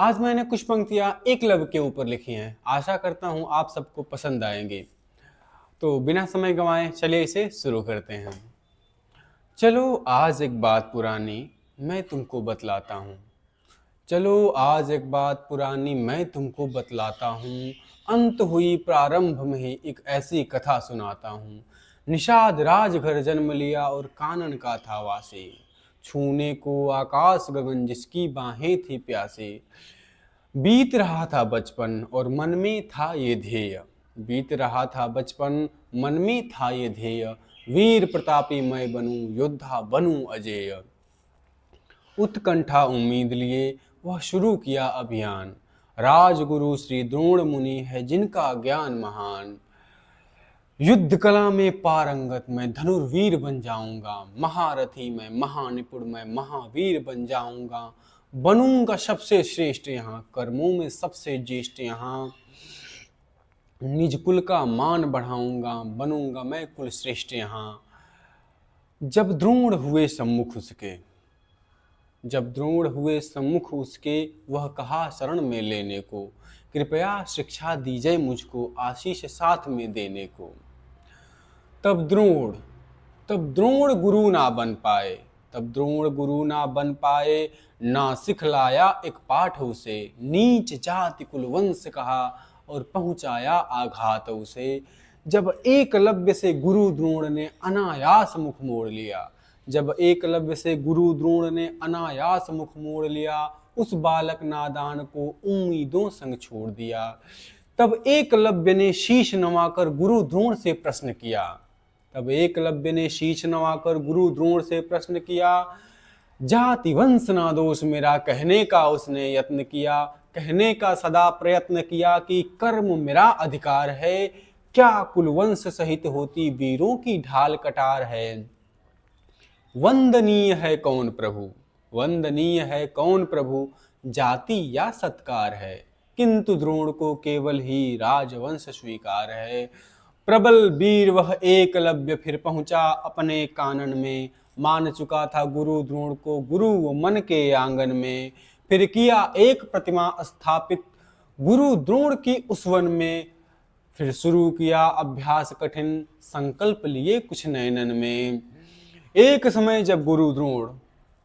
आज मैंने कुछ पंक्तियां एकलव्य के ऊपर लिखी हैं। आशा करता हूं आप सबको पसंद आएंगी। तो बिना समय गंवाए चलिए इसे शुरू करते हैं। चलो आज एक बात पुरानी मैं तुमको बतलाता हूँ। चलो आज एक बात पुरानी मैं तुमको बतलाता हूँ। अंत हुई प्रारंभ में ही एक ऐसी कथा सुनाता हूँ। निषाद राजघर जन्म लिया और कानन का था वासी। छूने को आकाश गगन जिसकी बाहें थी प्यासी। बीत रहा था बचपन और मन में था ये ध्येय। बीत रहा था बचपन मन में था ये ध्येय। वीर प्रतापी मैं बनूं योद्धा बनूं अजेय। उत्कंठा उम्मीद लिए वह शुरू किया अभियान। राजगुरु श्री द्रोण मुनि है जिनका ज्ञान महान। युद्ध कला में पारंगत मैं धनुर्वीर बन जाऊंगा। महारथी मैं महानिपुण मैं महावीर बन जाऊंगा। बनूंगा सबसे श्रेष्ठ यहाँ कर्मों में सबसे ज्येष्ठ यहाँ। निज कुल का मान बढ़ाऊंगा बनूंगा मैं कुल श्रेष्ठ यहाँ। जब द्रोण हुए सम्मुख उसके जब द्रोण हुए सम्मुख उसके वह कहा शरण में लेने को। कृपया शिक्षा दीजिए मुझको आशीष साथ में देने को। तब द्रोण तब द्रोण गुरु ना बन पाए। तब द्रोण गुरु ना बन पाए। ना सिखलाया एक पाठ उसे। नीच जाति कुल वंश कहा और पहुंचाया आघात उसे। जब एकलव्य से गुरु द्रोण ने अनायास मुख मोड़ लिया। जब एकलव्य से गुरु द्रोण ने अनायास मुख मोड़ लिया। उस बालक नादान को उम्मीदों संग छोड़ दिया। तब एकलव्य ने शीश नवाकर गुरु द्रोण से प्रश्न किया। तब एकलव्य ने शीश नवाकर गुरु द्रोण से प्रश्न किया। जाति वंश ना दोष मेरा कहने का उसने यत्न किया। कहने का सदा प्रयत्न किया कि कर्म मेरा अधिकार है। क्या कुलवंश सहित होती वीरों की ढाल कटार है। वंदनीय है कौन प्रभु वंदनीय है कौन प्रभु। जाति या सत्कार है किंतु द्रोण को केवल ही राजवंश स्वीकार है। प्रबल वीर वह एकलव्य फिर पहुंचा अपने कानन में। मान चुका था गुरु द्रोण को गुरु वो मन के आंगन में। फिर किया एक प्रतिमा स्थापित गुरु द्रोण की उस वन में। फिर शुरू किया अभ्यास कठिन संकल्प लिए कुछ नयनन में। एक समय जब गुरु द्रोण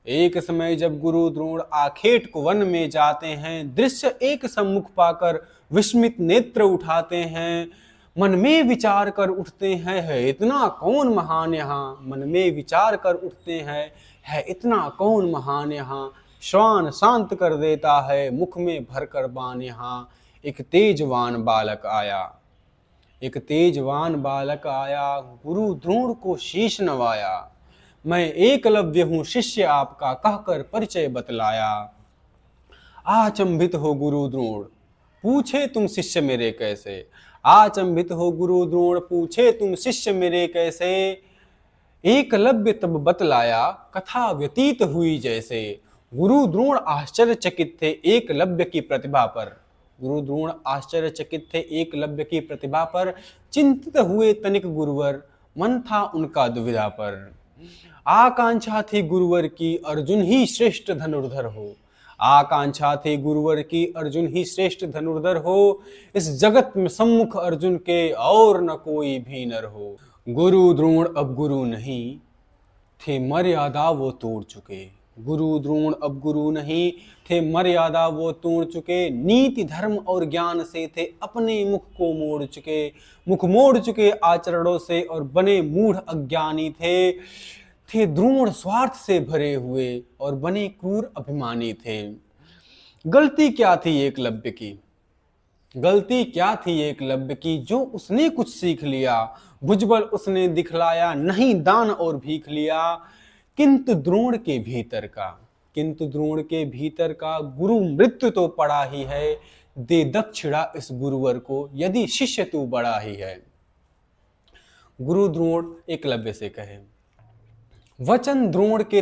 एक समय जब गुरु द्रोण आखेट कुवन में जाते हैं। दृश्य एक सम्मुख पाकर विस्मित नेत्र उठाते हैं। मन में विचार कर उठते हैं है इतना कौन महान यहाँ। मन में विचार कर उठते हैं है इतना कौन महान यहाँ। श्वान शांत कर देता है मुख में भरकर बाण यहाँ। एक तेजवान बालक आया एक तेजवान बालक आया। गुरु द्रोण को शीश नवाया। मैं एकलव्य हूँ शिष्य आपका कहकर परिचय बतलाया। आचंभित हो गुरु द्रोण पूछे तुम शिष्य मेरे कैसे। आचंभित हो गुरु द्रोण पूछे तुम शिष्य मेरे कैसे। एकलव्य तब बतलाया कथा व्यतीत हुई जैसे। गुरु द्रोण आश्चर्यचकित थे एकलव्य की प्रतिभा पर। गुरु द्रोण आश्चर्यचकित थे एकलव्य की प्रतिभा पर। चिंतित हुए तनिक गुरुवर मन था उनका दुविधा पर। आकांक्षा थी गुरुवर की अर्जुन ही श्रेष्ठ धनुर्धर हो। आकांक्षा थी गुरुवर की अर्जुन ही श्रेष्ठ धनुर्धर हो। इस जगत में सम्मुख अर्जुन के और न कोई भी नर हो। गुरु द्रोण अब गुरु नहीं थे मर्यादा वो तोड़ चुके। गुरु द्रोण अब गुरु नहीं थे मर्यादा वो तोड़ चुके। नीति धर्म और ज्ञान से थे अपने मुख को मोड़ चुके। मुख मोड़ चुके आचरणों से और बने मूढ़ अज्ञानी थे द्रोण स्वार्थ से भरे हुए और बने क्रूर अभिमानी थे। गलती क्या थी एकलव्य की गलती क्या थी एकलव्य की। जो उसने कुछ सीख लिया भुजबल उसने दिखलाया। नहीं दान और भीख लिया किंतु द्रोण के भीतर का गुरु मृत्यु तो पड़ा ही है। दे दक्षिणा इस गुरुवर को यदि शिष्य तू बड़ा ही है। गुरु द्रोण एकलव्य से कहे। वचन द्रोण के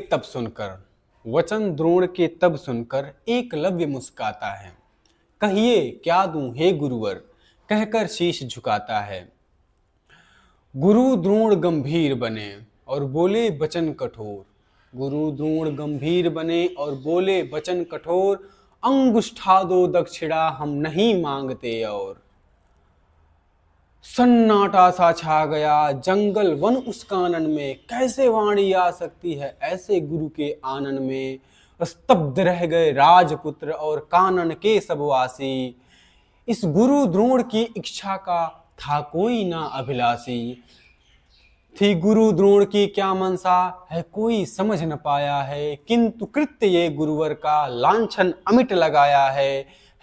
तब सुनकर एकलव्य मुस्काता है। कहिए क्या दूं हे गुरुवर कहकर शीश झुकाता है। गुरु द्रोण गंभीर बने और बोले वचन कठोर। गुरु द्रोण गंभीर बने और बोले वचन कठोर। अंगुष्ठा दो दक्षिणा हम नहीं मांगते। और सन्नाटा सा छा गया जंगल वन उस कानन में, कैसे वाणी आ सकती है ऐसे गुरु के आनन में। स्तब्ध रह गए राजपुत्र और कानन के सब वासी, इस गुरु द्रोण की इच्छा का था कोई ना अभिलाषी। थी गुरु द्रोण की क्या मनसा है कोई समझ न पाया है, किंतु कृत्य ये गुरुवर का लांछन अमिट लगाया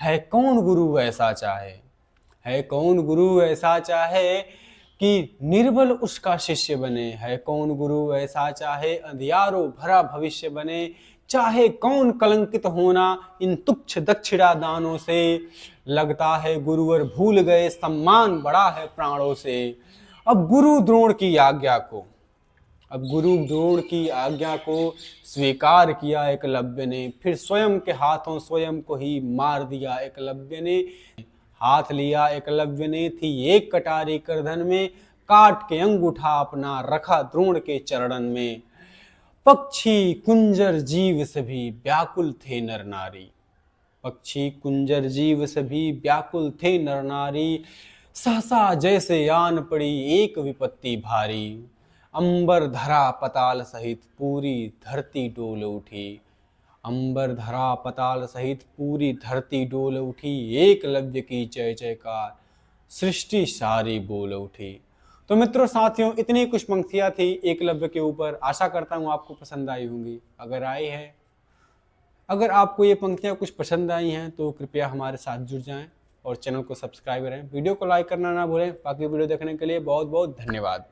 है कौन गुरु ऐसा चाहे, है कौन गुरु ऐसा चाहे कि निर्बल उसका शिष्य बने, है कौन गुरु ऐसा चाहे अंधियारों भरा भविष्य बने। चाहे कौन कलंकित होना इन तुच्छ दक्षिणा दानों से, लगता है गुरुवर भूल गए सम्मान बड़ा है प्राणों से। अब गुरु द्रोण की आज्ञा को अब गुरु द्रोण की आज्ञा को स्वीकार किया एकलव्य ने, फिर स्वयं के हाथों स्वयं को ही मार दिया एकलव्य ने। हाथ लिया एकलव्य ने, थी एक कटारी करधन में, काट के अंगूठा अपना रखा द्रोण के चरणन में। पक्षी कुंजर जीव सभी व्याकुल थे नर नारी, पक्षी कुंजर जीव सभी व्याकुल थे नर नारी। सहसा जैसे आन पड़ी एक विपत्ति भारी, अंबर धरा पताल सहित पूरी धरती डोल उठी। अंबर धरा पताल सहित पूरी धरती डोल उठी, एकलव्य की जय जयकार सृष्टि सारी बोल उठी। तो मित्रों साथियों, इतनी कुछ पंक्तियां थी एकलव्य के ऊपर। आशा करता हूँ आपको पसंद आई होंगी। अगर आपको ये पंक्तियां कुछ पसंद आई हैं तो कृपया हमारे साथ जुड़ जाएं और चैनल को सब्सक्राइब करें। वीडियो को लाइक करना ना भूलें। बाकी वीडियो देखने के लिए बहुत बहुत धन्यवाद।